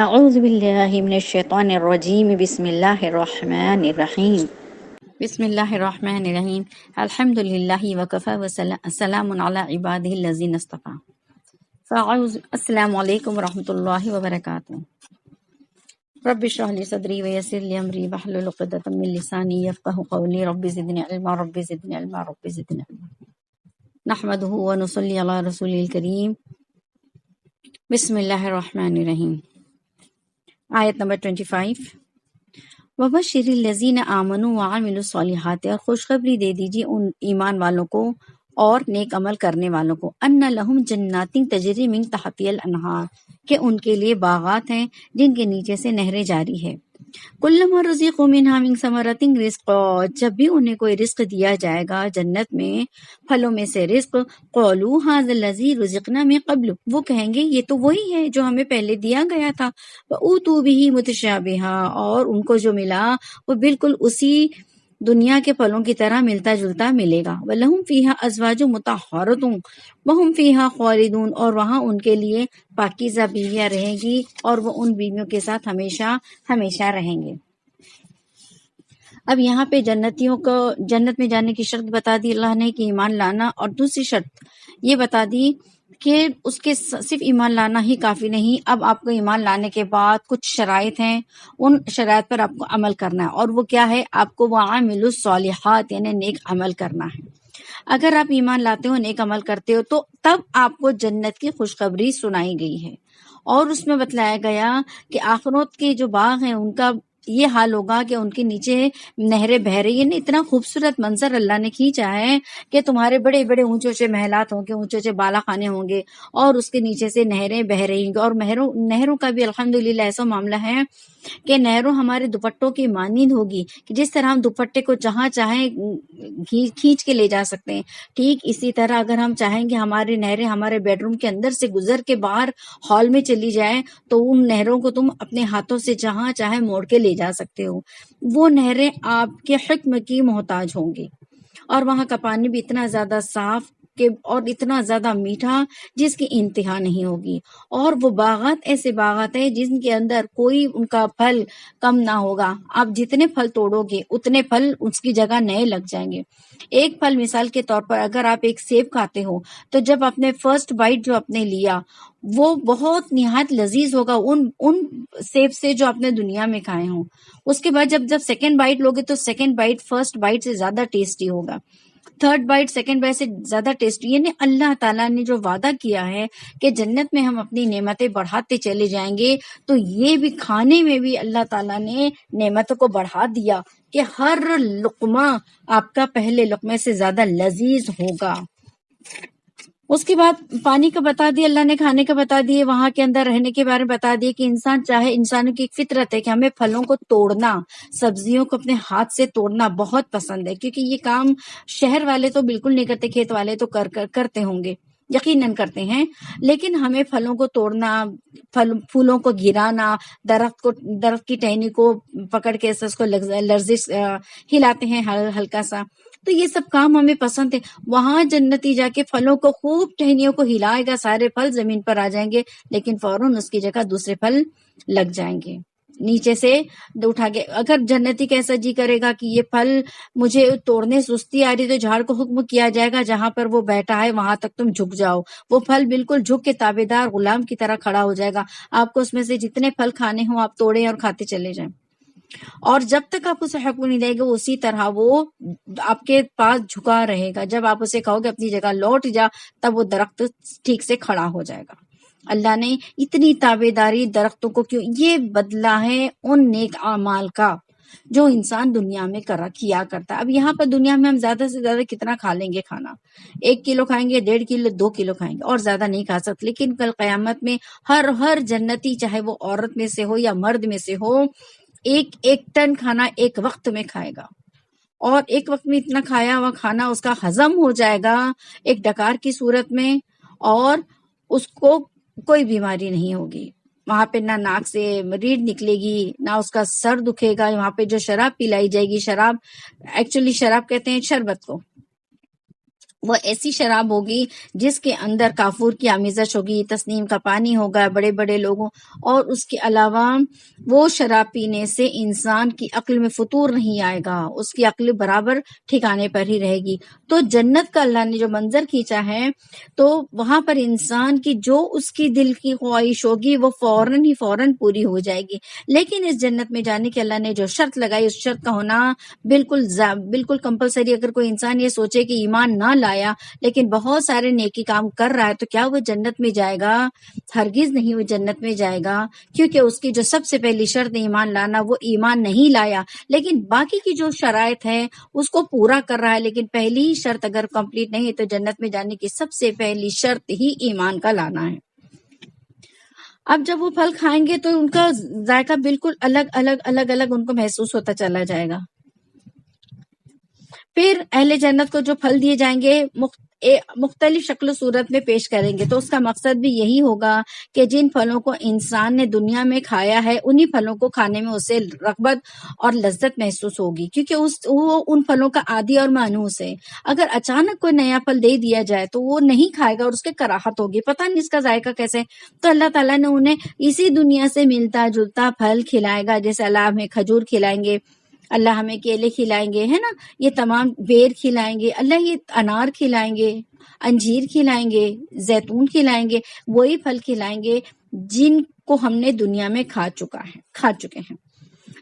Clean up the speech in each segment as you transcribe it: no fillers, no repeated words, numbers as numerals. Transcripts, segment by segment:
اعوذ باللہ من الشیطان الرجیم بسم اللہ الرحمن الرحیم بسم اللہ الرحمن الرحیم الحمد للہ وکفی وسلام علی عبادہ الذین اصطفی السلام علیکم ورحمۃ اللہ وبرکاتہ رب اشرح لی صدری ویسر لی امری واحلل عقدۃ من لسانی یفقہوا قولی رب زدنی علما رب زدنی علما رب زدنی علما نحمدہ ونصلی علی رسول الکریم بسم اللہ الرحمن الرحیم آیت نمبر 25 وَبَشِّرِ الَّذِينَ آمَنُوا وَعَمِلُوا الصَّالِحَاتِ اور خوشخبری دے دیجیے ان ایمان والوں کو اور نیک عمل کرنے والوں کو أَنَّ لَهُمْ جَنَّاتٍ تَجْرِي مِن تَحْتِهَا الْأَنْهَارُ کہ ان کے لیے باغات ہیں جن کے نیچے سے نہریں جاری ہے كُلَّمَا رُزِقُوا مِنْهَا مِن ثَمَرَةٍ رِزْقًا جب بھی انہیں کوئی رزق دیا جائے گا جنت میں پھلوں میں سے رزق قَالُوا هَذَا الَّذِي رُزِقْنَا مِن قَبْلُ وہ کہیں گے یہ تو وہی ہے جو ہمیں پہلے دیا گیا تھا وَأُوتُوا بِهِ مُتَشَابِهًا اور ان کو جو ملا وہ بالکل اسی دنیا کے پھلوں کی طرح ملتا جلتا ملے گا وَلَهُمْ فِيهَا أَزْوَاجٌ مُطَهَّرَةٌ وَهُمْ فِيهَا خَالِدُونَ اور وہاں ان کے لیے پاکیزہ بیویاں رہیں گی اور وہ ان بیویوں کے ساتھ ہمیشہ ہمیشہ رہیں گے۔ اب یہاں پہ جنتیوں کو جنت میں جانے کی شرط بتا دی اللہ نے کہ ایمان لانا، اور دوسری شرط یہ بتا دی کہ اس کے صرف ایمان لانا ہی کافی نہیں، اب آپ کو ایمان لانے کے بعد کچھ شرائط ہیں، ان شرائط پر آپ کو عمل کرنا ہے، اور وہ کیا ہے؟ آپ کو وَعَمِلُوا الصَّالِحَاتِ یعنی نیک عمل کرنا ہے۔ اگر آپ ایمان لاتے ہو، نیک عمل کرتے ہو، تو تب آپ کو جنت کی خوشخبری سنائی گئی ہے، اور اس میں بتلایا گیا کہ آخرت کے جو باغ ہیں ان کا یہ حال ہوگا کہ ان کے نیچے نہریں بہہ رہی ہیں۔ اتنا خوبصورت منظر اللہ نے کھینچا ہے کہ تمہارے بڑے بڑے اونچے اونچے محلات ہوں گے، اونچے اونچے بالا خانے ہوں گے، اور اس کے نیچے سے نہریں بہہ رہی ہیں، اور نہروں کا بھی الحمدللہ ایسا معاملہ ہے کہ نہروں ہمارے دوپٹوں کی مانند ہوگی کہ جس طرح ہم دوپٹے کو جہاں چاہیں کھینچ کے لے جا سکتے ہیں، ٹھیک اسی طرح اگر ہم چاہیں گے ہماری نہریں ہمارے بیڈ روم کے اندر سے گزر کے باہر ہال میں چلی جائیں تو ان نہروں کو تم اپنے ہاتھوں سے جہاں چاہیں موڑ کے لے جا سکتے ہو۔ وہ نہریں آپ کے حکم کی محتاج ہوں گی، اور وہاں کا پانی بھی اتنا زیادہ صاف اور اتنا زیادہ میٹھا جس کی انتہا نہیں ہوگی، اور وہ باغات ایسے باغات ہیں جن کے اندر کوئی ان کا پھل کم نہ ہوگا۔ آپ جتنے پھل توڑو گے اتنے پھل اس کی جگہ نئے لگ جائیں گے۔ ایک پھل مثال کے طور پر اگر آپ ایک سیب کھاتے ہو تو جب آپ نے فرسٹ بائٹ جو آپ نے لیا وہ بہت نہایت لذیذ ہوگا ان سیب سے جو آپ نے دنیا میں کھائے ہوں، اس کے بعد جب سیکنڈ بائٹ لوگے تو سیکنڈ بائٹ فرسٹ بائٹ سے زیادہ ٹیسٹی ہوگا، تھرڈ بائٹ سیکنڈ بائٹ سے زیادہ ٹیسٹی۔ یعنی اللہ تعالیٰ نے جو وعدہ کیا ہے کہ جنت میں ہم اپنی نعمتیں بڑھاتے چلے جائیں گے، تو یہ بھی کھانے میں بھی اللہ تعالیٰ نے نعمتوں کو بڑھا دیا کہ ہر لقمہ آپ کا پہلے لقمے سے زیادہ لذیذ ہوگا۔ اس کے بعد پانی کا بتا دیا اللہ نے، کھانے کا بتا دیے، وہاں کے اندر رہنے کے بارے میں بتا دیے کہ انسان چاہے، انسانوں کی ایک فطرت ہے کہ ہمیں پھلوں کو توڑنا، سبزیوں کو اپنے ہاتھ سے توڑنا بہت پسند ہے، کیونکہ یہ کام شہر والے تو بالکل نہیں کرتے، کھیت والے تو کرتے ہوں گے، یقیناً کرتے ہیں، لیکن ہمیں پھلوں کو توڑنا، پھولوں کو گرانا، درخت کی ٹہنی کو پکڑ کے اس کو لرزش ہلاتے ہیں ہلکا سا، تو یہ سب کام ہمیں پسند ہے۔ وہاں جنتی جا کے پھلوں کو خوب ٹہنیوں کو ہلائے گا، سارے پھل زمین پر آ جائیں گے، لیکن فوراً اس کی جگہ دوسرے پھل لگ جائیں گے نیچے سے اٹھا کے۔ اگر جنتی کیسا جی کرے گا کہ یہ پھل مجھے توڑنے سستی آ رہی تو جھاڑ کو حکم کیا جائے گا جہاں پر وہ بیٹھا ہے وہاں تک تم جھک جاؤ، وہ پھل بالکل جھک کے تابع دار غلام کی طرح کھڑا ہو جائے گا، آپ کو اس میں سے جتنے پھل کھانے ہوں آپ توڑیں اور کھاتے چلے جائیں، اور جب تک آپ اسے حکم نہیں دے گا اسی طرح وہ آپ کے پاس جھکا رہے گا۔ جب آپ اسے کہو گے اپنی جگہ لوٹ جا، تب وہ درخت ٹھیک سے کھڑا ہو جائے گا۔ اللہ نے اتنی تابع داری درختوں کو کیوں؟ یہ بدلہ ہے ان نیک اعمال کا جو انسان دنیا میں کیا کرتا ہے۔ اب یہاں پر دنیا میں ہم زیادہ سے زیادہ کتنا کھا لیں گے کھانا؟ 1 کلو کھائیں گے، 1.5 کلو، 2 کلو کھائیں گے، اور زیادہ نہیں کھا سکتے، لیکن کل قیامت میں ہر جنتی چاہے وہ عورت میں سے ہو یا مرد میں سے ہو، ایک ٹن کھانا ایک وقت میں کھائے گا، اور ایک وقت میں اتنا کھایا ہوا کھانا اس کا ہضم ہو جائے گا ایک ڈکار کی صورت میں، اور اس کو کوئی بیماری نہیں ہوگی، وہاں پہ نہ ناک سے ریڑھ نکلے گی، نہ اس کا سر دکھے گا۔ وہاں پہ جو شراب پلائی جائے گی، شراب ایکچولی شراب کہتے ہیں شربت کو، وہ ایسی شراب ہوگی جس کے اندر کافور کی آمیزش ہوگی، تسنیم کا پانی ہوگا بڑے بڑے لوگوں، اور اس کے علاوہ وہ شراب پینے سے انسان کی عقل میں فطور نہیں آئے گا، اس کی عقل برابر ٹھکانے پر ہی رہے گی۔ تو جنت کا اللہ نے جو منظر کھینچا ہے، تو وہاں پر انسان کی جو اس کی دل کی خواہش ہوگی وہ فوراً پوری ہو جائے گی۔ لیکن اس جنت میں جانے کے اللہ نے جو شرط لگائی، اس شرط کا ہونا بالکل کمپلسری۔ اگر کوئی انسان یہ سوچے کہ ایمان نہ لایا لیکن بہت سارے نیکی کام کر رہا ہے تو کیا وہ جنت میں جائے گا؟ ہرگز نہیں وہ جنت میں جائے گا، کیونکہ اس کی جو سب سے پہلی شرط ایمان لانا، وہ ایمان نہیں لایا، لیکن باقی کی جو شرائط ہے اس کو پورا کر رہا ہے، لیکن پہلی ہی شرط اگر کمپلیٹ نہیں ہے تو جنت میں جانے کی سب سے پہلی شرط ہی ایمان کا لانا ہے۔ اب جب وہ پھل کھائیں گے تو ان کا ذائقہ بالکل الگ ان کو محسوس ہوتا چلا جائے گا۔ پھر اہل جنت کو جو پھل دیے جائیں گے مختلف شکل و صورت میں پیش کریں گے، تو اس کا مقصد بھی یہی ہوگا کہ جن پھلوں کو انسان نے دنیا میں کھایا ہے انہی پھلوں کو کھانے میں اسے رغبت اور لذت محسوس ہوگی، کیونکہ وہ ان پھلوں کا عادی اور مانوس ہے۔ اگر اچانک کوئی نیا پھل دے دیا جائے تو وہ نہیں کھائے گا اور اس کے کراہت ہوگی، پتہ نہیں اس کا ذائقہ کیسے۔ تو اللہ تعالیٰ نے انہیں اسی دنیا سے ملتا جلتا پھل کھلائے گا، جیسے اللہ ہمیں کھجور کھلائیں گے، اللہ ہمیں کیلے کھلائیں گے، ہے نا، یہ تمام بیر کھلائیں گے، اللہ یہ انار کھلائیں گے، انجیر کھلائیں گے، زیتون کھلائیں گے، وہی پھل کھلائیں گے جن کو ہم نے دنیا میں کھا چکے ہیں۔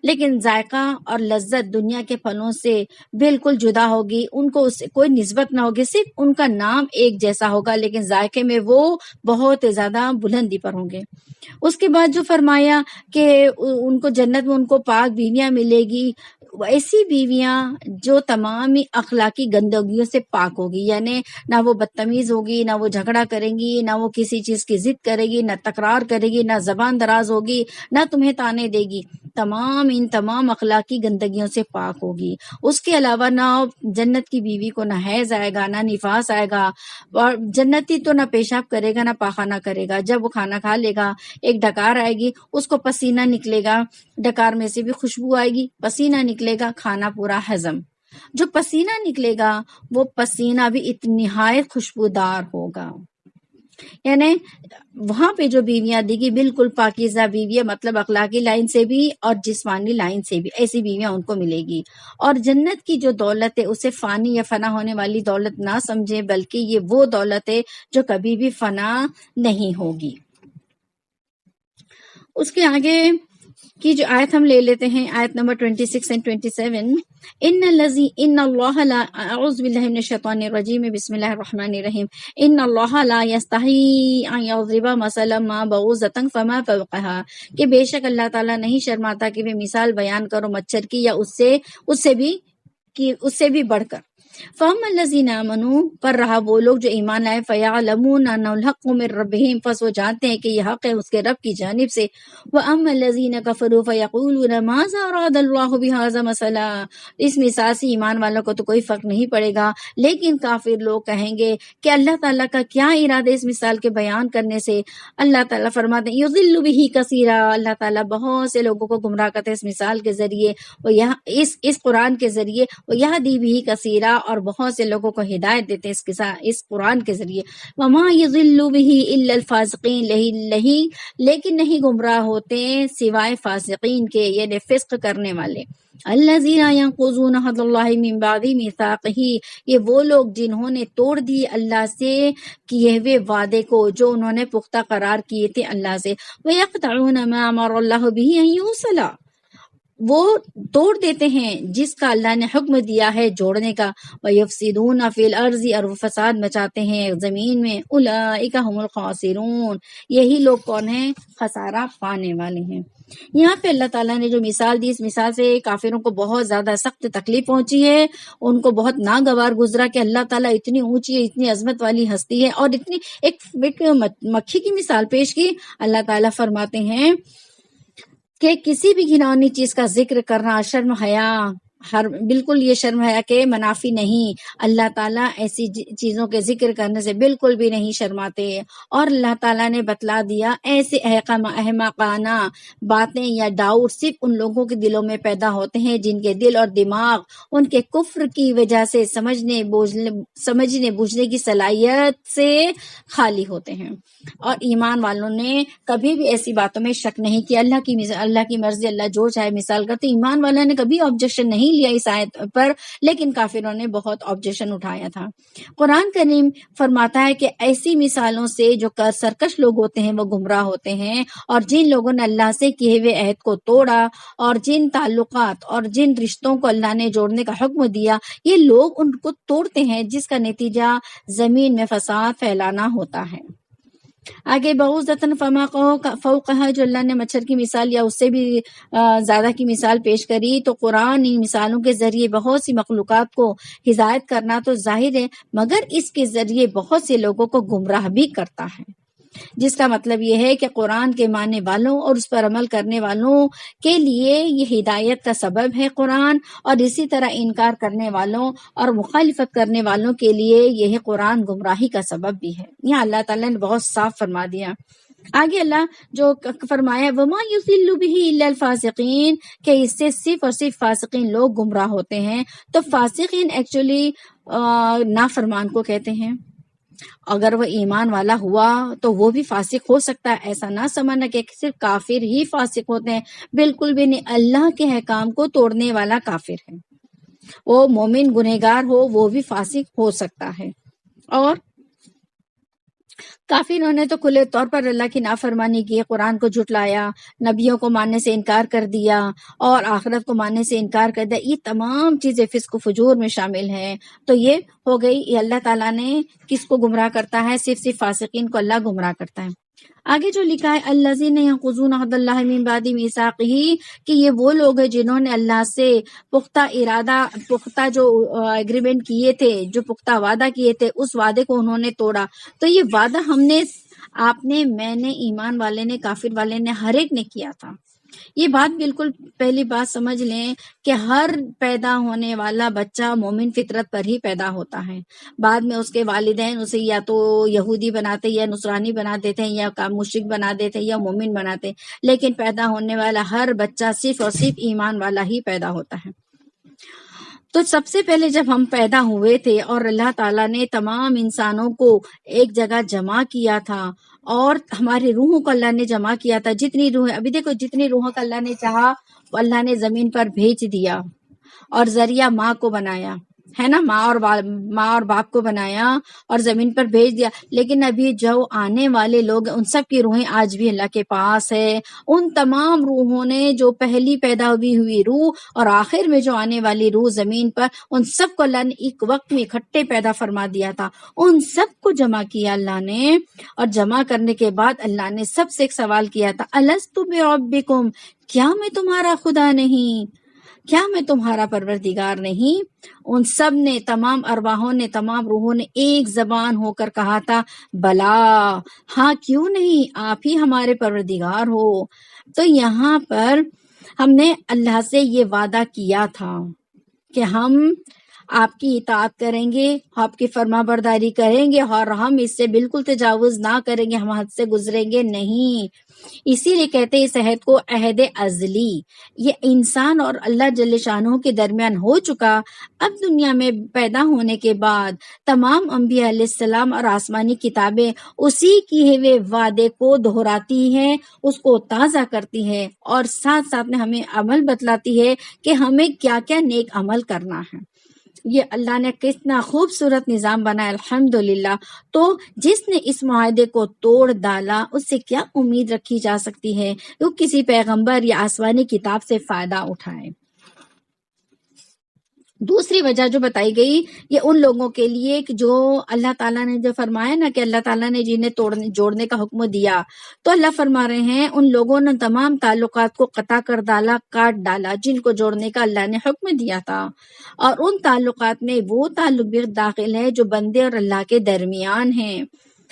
لیکن ذائقہ اور لذت دنیا کے پھلوں سے بالکل جدا ہوگی، ان کو اس سے کوئی نسبت نہ ہوگی، صرف ان کا نام ایک جیسا ہوگا، لیکن ذائقے میں وہ بہت زیادہ بلندی پر ہوں گے۔ اس کے بعد جو فرمایا کہ ان کو جنت میں ان کو پاک بیویاں ملے گی، ایسی بیویاں جو تمامی اخلاقی گندگیوں سے پاک ہوگی، یعنی نہ وہ بدتمیز ہوگی، نہ وہ جھگڑا کریں گی، نہ وہ کسی چیز کی ضد کرے گی، نہ تکرار کرے گی، نہ زبان دراز ہوگی، نہ تمہیں تانے دے گی، تمام اخلاقی گندگیوں سے پاک ہوگی۔ اس کے علاوہ نہ جنت کی بیوی کو نہ حیض آئے گا، نہ نفاس آئے گا، اور جنتی تو نہ پیشاب کرے گا نہ پاخانہ کرے گا۔ جب وہ کھانا کھا لے گا ایک ڈکار آئے گی، اس کو پسینہ نکلے گا، ڈکار میں سے بھی خوشبو آئے گی، پسینہ نکلے گا، کھانا پورا ہضم۔ جو پسینہ نکلے گا وہ پسینہ بھی نہایت خوشبودار ہوگا، یعنی وہاں پہ جو بیویاں دیگی بالکل پاکیزہ بیویاں، مطلب اخلاقی لائن سے بھی اور جسمانی لائن سے بھی، ایسی بیویاں ان کو ملے گی۔ اور جنت کی جو دولت ہے اسے فانی یا فنا ہونے والی دولت نہ سمجھے، بلکہ یہ وہ دولت ہے جو کبھی بھی فنا نہیں ہوگی۔ اس کے آگے کی جو آیت ہم لے لیتے ہیں، آیت نمبر 26 اور 27۔ ان اللہ لا، اعوذ باللہ من الشیطان الرجیم، بسم اللہ الرحمن الرحیم۔ ان اللہ لا یستحی ان یضرب مثلا ما بعوضۃ فما فوقها، کہ بے شک اللہ تعالیٰ نہیں شرماتا کہ وہ مثال بیان کرو مچھر کی یا اس سے بھی بڑھ کر۔ فَأَمَّا الَّذِينَ آمَنُوا، پر رہا وہ لوگ جو ایمان لائے، فَيَعْلَمُونَ أَنَّهُ الْحَقُّ مِن رَّبِّهِمْ، پس وہ جانتے ہیں کہ یہ حق ہے اس کے رب کی جانب سے۔ وَأَمَّا الَّذِينَ كَفَرُوا فَيَقُولُونَ مَاذَا أَرَادَ اللَّهُ بِهَٰذَا مَثَلًا، اس مثال سے ایمان والوں کو تو کوئی فرق نہیں پڑے گا، لیکن کافر لوگ کہیں گے کہ اللہ تعالیٰ کا کیا ارادہ اس مثال کے بیان کرنے سے۔ اللہ تعالیٰ فرماتے ہیں يُضِلُّ بِهِ كَثِيرًا، اللہ تعالیٰ بہت سے لوگوں کو گمراہ کرتے ہیں اس مثال کے ذریعے، اس قرآن کے ذریعے، وَيَهْدِي بِهِ كَثِيرًا، اور بہت سے لوگوں کو ہدایت دیتے ہیں اس قرآن کے ذریعے۔ وَمَا يُضِلُّ بِهِ إِلَّا الْفَاسِقِينَ، لیکن نہیں گمراہ ہوتے سوائے فاسقین کے، یعنی فسق کرنے والے۔ الَّذِينَ يَنقُضُونَ عَهْدَ اللَّهِ مِن بَعْدِ مِيثَاقِهِ، یہ وہ لوگ جنہوں نے توڑ دی اللہ سے کیے ہوئے وعدے کو جو انہوں نے پختہ قرار کیے تھے اللہ سے۔ وَيَقْطَعُونَ مَا أَمَرَ اللَّهُ بِهِ أَن يُوصَلَ، وہ توڑ دیتے ہیں جس کا اللہ نے حکم دیا ہے جوڑنے کا۔ وَيُفْسِدُونَ فِي الْأَرْضِ، اور وہ فساد مچاتے ہیں زمین میں۔ أُولَئِكَ هُمُ الْخَاسِرُونَ، یہی لوگ کون ہیں؟ خسارہ پانے والے ہیں۔ یہاں پہ اللہ تعالیٰ نے جو مثال دی، اس مثال سے کافروں کو بہت زیادہ سخت تکلیف پہنچی ہے، ان کو بہت ناگوار گزرا کہ اللہ تعالیٰ اتنی اونچی ہے، اتنی عظمت والی ہستی ہے، اور اتنی ایک مکھی کی مثال پیش کی۔ اللہ تعالیٰ فرماتے ہیں کہ کسی بھی گھناؤنی چیز کا ذکر کرنا، شرم حیا بالکل یہ شرم حیا کے منافی نہیں۔ اللہ تعالیٰ ایسی چیزوں کے ذکر کرنے سے بالکل بھی نہیں شرماتے، اور اللہ تعالیٰ نے بتلا دیا ایسے احمقانہ باتیں یا ڈاؤٹ صرف ان لوگوں کے دلوں میں پیدا ہوتے ہیں جن کے دل اور دماغ ان کے کفر کی وجہ سے سمجھنے بوجھنے کی صلاحیت سے خالی ہوتے ہیں، اور ایمان والوں نے کبھی بھی ایسی باتوں میں شک نہیں کیا۔ اللہ کی مرضی، اللہ جو چاہے مثال کرتے، ایمان والوں نے کبھی آبجیکشن نہیں لیا اس آیت پر، لیکن کافروں نے بہت آبجیکشن اٹھایا تھا۔ قرآن کریم فرماتا ہے کہ ایسی مثالوں سے جو سرکش لوگ ہوتے ہیں وہ گمراہ ہوتے ہیں، اور جن لوگوں نے اللہ سے کیے ہوئے عہد کو توڑا اور جن تعلقات اور جن رشتوں کو اللہ نے جوڑنے کا حکم دیا، یہ لوگ ان کو توڑتے ہیں، جس کا نتیجہ زمین میں فساد پھیلانا ہوتا ہے۔ آگے بعوضۃً فما فوقھا، جو اللہ نے مچھر کی مثال یا اس سے بھی زیادہ کی مثال پیش کری، تو قرآن ان مثالوں کے ذریعے بہت سی مخلوقات کو ہدایت کرنا تو ظاہر ہے، مگر اس کے ذریعے بہت سے لوگوں کو گمراہ بھی کرتا ہے، جس کا مطلب یہ ہے کہ قرآن کے ماننے والوں اور اس پر عمل کرنے والوں کے لیے یہ ہدایت کا سبب ہے قرآن، اور اسی طرح انکار کرنے والوں اور مخالفت کرنے والوں کے لیے یہ قرآن گمراہی کا سبب بھی ہے۔ یہاں اللہ تعالیٰ نے بہت صاف فرما دیا۔ آگے اللہ جو فرمایا وَمَا يُضِلُّ بِهِ إِلَّا الْفَاسِقِينَ، کہ اس سے صرف اور صرف فاسقین لوگ گمراہ ہوتے ہیں۔ تو فاسقین ایکچولی نافرمان کو کہتے ہیں۔ اگر وہ ایمان والا ہوا تو وہ بھی فاسق ہو سکتا ہے، ایسا نہ سمجھنا کہ صرف کافر ہی فاسق ہوتے ہیں، بالکل بھی نہیں۔ اللہ کے احکام کو توڑنے والا کافر ہے، وہ مومن گنہگار ہو وہ بھی فاسق ہو سکتا ہے۔ اور کافروں نے تو کھلے طور پر اللہ کی نافرمانی کی، قرآن کو جھٹلایا، نبیوں کو ماننے سے انکار کر دیا، اور آخرت کو ماننے سے انکار کر دیا۔ یہ تمام چیزیں فسق و فجور میں شامل ہیں۔ تو یہ ہو گئی، یہ اللہ تعالیٰ نے کس کو گمراہ کرتا ہے؟ صرف فاسقین کو اللہ گمراہ کرتا ہے۔ آگے جو لکھا ہے الذین ینقضون عہد اللہ من بعد میثاقہ، کہ یہ وہ لوگ ہیں جنہوں نے اللہ سے پختہ جو ایگریمنٹ کیے تھے، جو پختہ وعدہ کیے تھے، اس وعدے کو انہوں نے توڑا۔ تو یہ وعدہ آپ نے، میں نے، ایمان والے نے، کافر والے نے، ہر ایک نے کیا تھا۔ یہ بات بالکل پہلی بات سمجھ لیں کہ ہر پیدا ہونے والا بچہ مومن فطرت پر ہی پیدا ہوتا ہے۔ بعد میں اس کے والدین اسے یا تو یہودی بناتے یا نصرانی بنا دیتے ہیں، یا مشرک بنا دیتے ہیں، یا مومن بناتے، لیکن پیدا ہونے والا ہر بچہ صرف اور صرف ایمان والا ہی پیدا ہوتا ہے۔ تو سب سے پہلے جب ہم پیدا ہوئے تھے اور اللہ تعالیٰ نے تمام انسانوں کو ایک جگہ جمع کیا تھا، اور ہماری روحوں کو اللہ نے جمع کیا تھا، جتنی روحیں، ابھی دیکھو جتنی روحوں کا اللہ نے چاہا وہ اللہ نے زمین پر بھیج دیا، اور ذریعہ ماں کو بنایا ہے نا، ماں اور باپ کو بنایا اور زمین پر بھیج دیا۔ لیکن ابھی جو آنے والے لوگ ان سب کی روحیں آج بھی اللہ کے پاس ہے۔ ان تمام روحوں نے، جو پہلی پیدا ہوئی روح اور آخر میں جو آنے والی روح زمین پر، ان سب کو اللہ نے ایک وقت میں اکٹھے پیدا فرما دیا تھا۔ ان سب کو جمع کیا اللہ نے، اور جمع کرنے کے بعد اللہ نے سب سے ایک سوال کیا تھا، الست بربکم، کیا میں تمہارا خدا نہیں؟ کیا میں تمہارا پروردگار نہیں؟ ان سب نے، تمام ارواحوں نے، تمام روحوں نے ایک زبان ہو کر کہا تھا بلا، ہاں کیوں نہیں، آپ ہی ہمارے پروردگار ہو۔ تو یہاں پر ہم نے اللہ سے یہ وعدہ کیا تھا کہ ہم آپ کی اطاعت کریں گے، آپ کی فرما برداری کریں گے، اور ہم اس سے بالکل تجاوز نہ کریں گے، ہم حد سے گزریں گے نہیں۔ اسی لیے کہتے ہیں اس عہد کو عہد ازلی، یہ انسان اور اللہ جل شانہ کے درمیان ہو چکا۔ اب دنیا میں پیدا ہونے کے بعد تمام انبیاء علیہ السلام اور آسمانی کتابیں اسی کیے ہوئے وعدے کو دہراتی ہیں، اس کو تازہ کرتی ہے، اور ساتھ ساتھ میں ہمیں عمل بتلاتی ہے کہ ہمیں کیا کیا نیک عمل کرنا ہے۔ یہ اللہ نے کتنا خوبصورت نظام بنایا، الحمدللہ۔ تو جس نے اس معاہدے کو توڑ ڈالا، اس سے کیا امید رکھی جا سکتی ہے کہ وہ کسی پیغمبر یا آسمانی کتاب سے فائدہ اٹھائے؟ دوسری وجہ جو بتائی گئی یہ ان لوگوں کے لیے کہ جو اللہ تعالیٰ نے جو فرمایا نا کہ اللہ تعالیٰ نے جنہیں جوڑنے کا حکم دیا، تو اللہ فرما رہے ہیں ان لوگوں نے تمام تعلقات کو قطع کر ڈالا، کاٹ ڈالا، جن کو جوڑنے کا اللہ نے حکم دیا تھا، اور ان تعلقات میں وہ تعلق بھی داخل ہے جو بندے اور اللہ کے درمیان ہیں،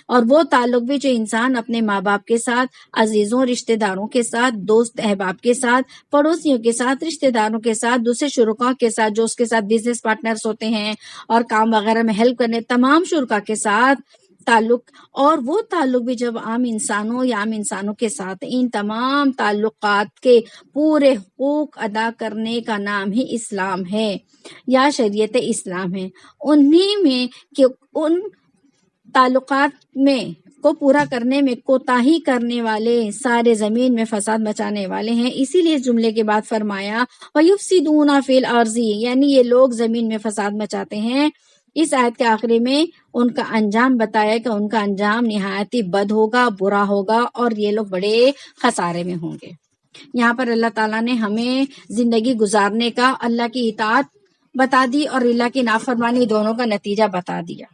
اور وہ تعلق بھی جو انسان اپنے ماں باپ کے ساتھ، عزیزوں رشتہ داروں کے ساتھ، دوست احباب کے ساتھ، پڑوسیوں کے ساتھ، رشتہ داروں کے ساتھ، دوسرے شرکاء کے ساتھ جو اس کے ساتھ بزنس پارٹنرز ہوتے ہیں اور کام وغیرہ میں ہیلپ کرنے، تمام شرکاء کے ساتھ تعلق، اور وہ تعلق بھی جب عام انسانوں یا عام انسانوں کے ساتھ، ان تمام تعلقات کے پورے حقوق ادا کرنے کا نام ہی اسلام ہے یا شریعت اسلام ہے۔ انہی میں کہ ان تعلقات میں کو پورا کرنے میں کوتاہی کرنے والے سارے زمین میں فساد مچانے والے ہیں۔ اسی لیے اس جملے کے بعد فرمایا وَيُفْسِدُونَ فِي الْأَرْضِ، یعنی یہ لوگ زمین میں فساد مچاتے ہیں۔ اس آیت کے آخری میں ان کا انجام بتایا کہ ان کا انجام نہایت ہی بد ہوگا، برا ہوگا، اور یہ لوگ بڑے خسارے میں ہوں گے۔ یہاں پر اللہ تعالیٰ نے ہمیں زندگی گزارنے کا، اللہ کی اطاعت بتا دی اور اللہ کی نافرمانی، دونوں کا نتیجہ بتا دیا۔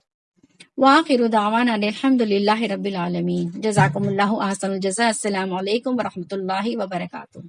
وآخر دعوانا الحمد للہ رب العالمین۔ جزاکم اللہ احسن الجزاء۔ السلام علیکم ورحمۃ اللہ وبرکاتہ۔